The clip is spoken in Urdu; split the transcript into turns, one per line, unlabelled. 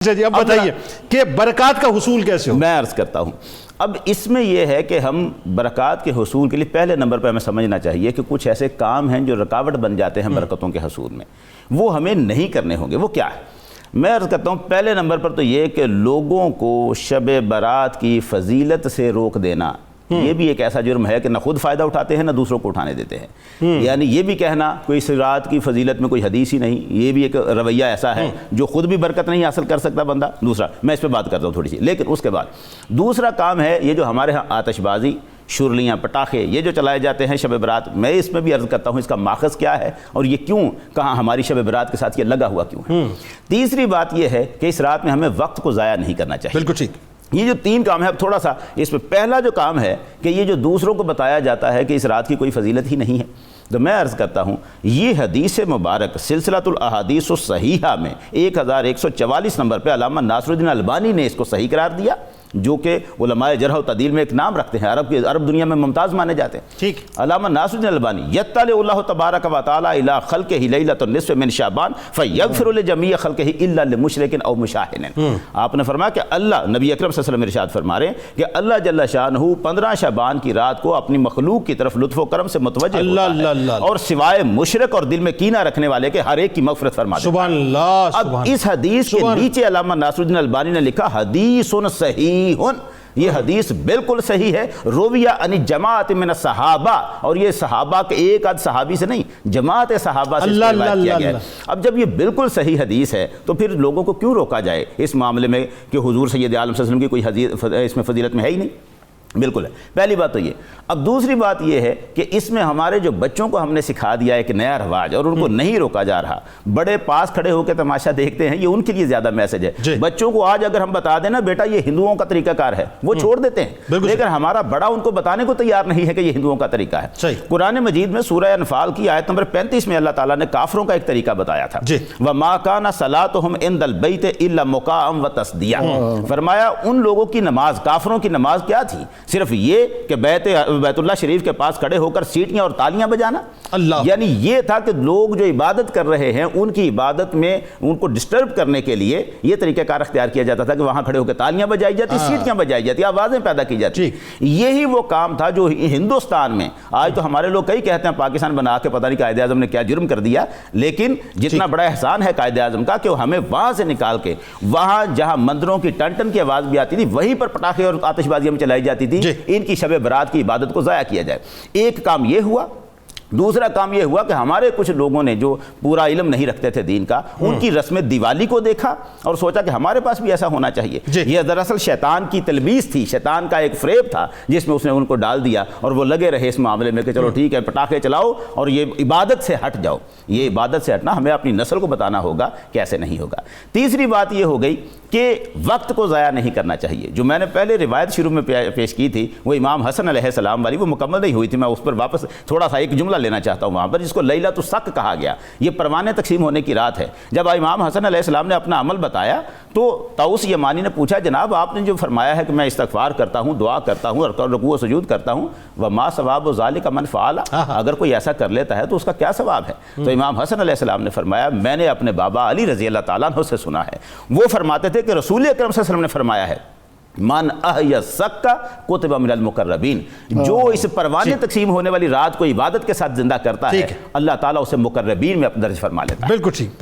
جی اب بتائیے کہ برکات کا حصول کیسے ہو؟
میں عرض کرتا ہوں اب اس میں یہ ہے کہ ہم برکات کے حصول کے لیے پہلے نمبر پہ ہمیں سمجھنا چاہیے کہ کچھ ایسے کام ہیں جو رکاوٹ بن جاتے ہیں برکتوں کے حصول میں، وہ ہمیں نہیں کرنے ہوں گے۔ وہ کیا ہے؟ میں عرض کرتا ہوں پہلے نمبر پر تو یہ کہ لوگوں کو شب برات کی فضیلت سے روک دینا، یہ بھی ایک ایسا جرم ہے کہ نہ خود فائدہ اٹھاتے ہیں نہ دوسروں کو اٹھانے دیتے ہیں۔ یعنی یہ بھی کہنا کوئی اس رات کی فضیلت میں کوئی حدیث ہی نہیں، یہ بھی ایک رویہ ایسا ہے جو خود بھی برکت نہیں حاصل کر سکتا بندہ۔ دوسرا میں اس پہ بات کرتا ہوں تھوڑی سی، لیکن اس کے بعد دوسرا کام ہے یہ جو ہمارے ہاں آتش بازی، شرلیاں، پٹاخے یہ جو چلائے جاتے ہیں شب برات، میں اس میں بھی عرض کرتا ہوں اس کا ماخذ کیا ہے اور یہ کیوں کہاں ہماری شب برات کے ساتھ یہ لگا ہوا کیوں ہے۔ تیسری بات یہ ہے کہ اس رات میں ہمیں وقت کو ضائع نہیں کرنا چاہیے۔
بالکل ٹھیک۔
یہ جو تین کام ہے، اب تھوڑا سا اس میں پہلا جو کام ہے کہ یہ جو دوسروں کو بتایا جاتا ہے کہ اس رات کی کوئی فضیلت ہی نہیں ہے، تو میں عرض کرتا ہوں یہ حدیث مبارک سلسلۃ الاحادیث الصحیحہ میں 1144 نمبر پہ علامہ ناصر الدین البانی نے اس کو صحیح قرار دیا، جو کہ علماء جرح و تعدیل میں ایک نام رکھتے ہیں، عرب دنیا میں ممتاز مانے جاتے ہیں۔
ٹھیک۔
علامہ ناصر الدین البانی یطلع اللہ تبارک و تعالی الی خلقہ لیلۃ النصف من شعبان فیغفر لجمیع خلقہ الا لمشرک او مشاہن۔ آپ نے فرمایا کہ اللہ، نبی اکرم صلی اللہ علیہ وسلم ارشاد فرما رہے ہیں کہ اللہ جل شانہ 15 شعبان کی رات کو اپنی مخلوق کی طرف لطف و کرم سے متوجہ ہوتا ہے اور سوائے مشرک اور دل میں کینہ رکھنے والے کے ہر ایک کی مغفرت فرما دیتا ہے۔
سبحان اللہ۔
اب اس حدیث کے نیچے علامہ ناصر الدین البانی نے لکھا حدیث صحیح، یہ حدیث بالکل صحیح ہے، رویہ عن جماعت من الصحابہ، اور یہ صحابہ کے ایک آدھ صحابی سے نہیں، جماعت صحابہ سے روایت کیا گیا ہے۔ اب جب یہ بالکل صحیح حدیث ہے تو پھر لوگوں کو کیوں روکا جائے اس معاملے میں کہ حضور سید عالم صلی اللہ علیہ وسلم کی کوئی اس میں فضیلت میں ہے ہی نہیں؟ بالکل ہے۔ پہلی بات تو یہ۔ اب دوسری بات یہ ہے کہ اس میں ہمارے جو بچوں کو ہم نے سکھا دیا ہے کہ نیا رواج، اور ان کو نہیں روکا جا رہا، بڑے پاس کھڑے ہو کے تماشا دیکھتے ہیں، یہ ان کے لیے زیادہ میسج ہے۔ بچوں کو آج اگر ہم بتا دیں نا بیٹا یہ ہندوؤں کا طریقہ کار ہے، وہ چھوڑ دیتے ہیں، لیکن ہمارا بڑا ان کو بتانے کو تیار نہیں ہے کہ یہ ہندوؤں کا طریقہ ہے۔ قرآن مجید میں سورہ انفال کی آیت نمبر 35 میں اللہ تعالیٰ نے کافروں کا ایک طریقہ بتایا تھا، وَمَا كَانَ صَلَاتُهُمْ عِندَ الْبَيْتِ إِلَّا مُقَامًا وَتَصْدِيًّا۔ فرمایا ان لوگوں کی نماز، کافروں کی نماز کیا تھی؟ صرف یہ کہ بیت اللہ شریف کے پاس کھڑے ہو کر سیٹیاں اور تالیاں بجانا۔ یعنی یہ تھا کہ لوگ جو عبادت کر رہے ہیں ان کی عبادت میں ان کو ڈسٹرب کرنے کے لیے یہ طریقہ کار اختیار کیا جاتا تھا کہ وہاں کھڑے ہو کے تالیاں بجائی جاتی، سیٹیاں بجائی جاتی، آوازیں پیدا کی جاتی۔ یہی وہ کام تھا جو ہندوستان میں، آج تو ہمارے لوگ کئی کہتے ہیں پاکستان بنا کے پتہ نہیں قائد اعظم نے کیا جرم کر دیا، لیکن جتنا بڑا احسان ہے قائد اعظم کا کہ وہ ہمیں وہاں سے نکال کے وہاں جہاں مندروں کی ٹن ٹن کی آواز بھی آتی تھی وہیں پر پٹاخے اور آتش بازیاں چلائی جاتی تھی، ان کی شب برات کی عبادت کو ضائع کیا جائے۔ ایک کام یہ ہوا۔ دوسرا کام یہ ہوا کہ ہمارے کچھ لوگوں نے جو پورا علم نہیں رکھتے تھے دین کا، ان کی رسم دیوالی کو دیکھا اور سوچا کہ ہمارے پاس بھی ایسا ہونا چاہیے۔ یہ دراصل شیطان کی تلبیس تھی، شیطان کا ایک فریب تھا جس میں اس نے ان کو ڈال دیا، اور وہ لگے رہے اس معاملے میں کہ چلو ٹھیک ہے پٹاخے چلاؤ اور یہ عبادت سے ہٹ جاؤ۔ یہ عبادت سے ہٹنا ہمیں اپنی نسل کو بتانا ہوگا کیسے نہیں ہوگا۔ تیسری بات یہ ہو گئی کہ وقت کو ضائع نہیں کرنا چاہیے۔ جو میں نے پہلے روایت شروع میں پیش کی تھی وہ امام حسن علیہ السلام والی، وہ مکمل نہیں ہوئی تھی، میں اس پر واپس تھوڑا سا ایک جملہ لینا چاہتا ہوں وہاں پر، جس کو لیلۃ الصق کہا گیا۔ یہ پروانے تقسیم ہونے کی رات ہے۔ جب امام حسن علیہ السلام نے اپنا عمل بتایا تو طاؤس یمانی نے پوچھا جناب آپ نے جو فرمایا ہے کہ میں استغفار کرتا ہوں، دعا کرتا ہوں اور رکوع و سجود کرتا ہوں، وما ثواب ذلک من فعل، اگر کوئی ایسا کر لیتا ہے تو اس کا کیا ثواب ہے؟ تو امام حسن علیہ السلام نے فرمایا میں نے اپنے بابا علی رضی اللہ تعالیٰ عنہ سے سنا ہے، وہ فرماتے تھے کہ رسول اکرم صلی اللہ علیہ وسلم نے فرمایا ہے من احیا الصق کتب من المقربین، جو اس پروانے تقسیم ہونے والی رات کو عبادت کے ساتھ زندہ کرتا ہے اللہ تعالیٰ اسے مقربین میں اپنا درج فرما لیتا ہے۔
بالکل ٹھیک۔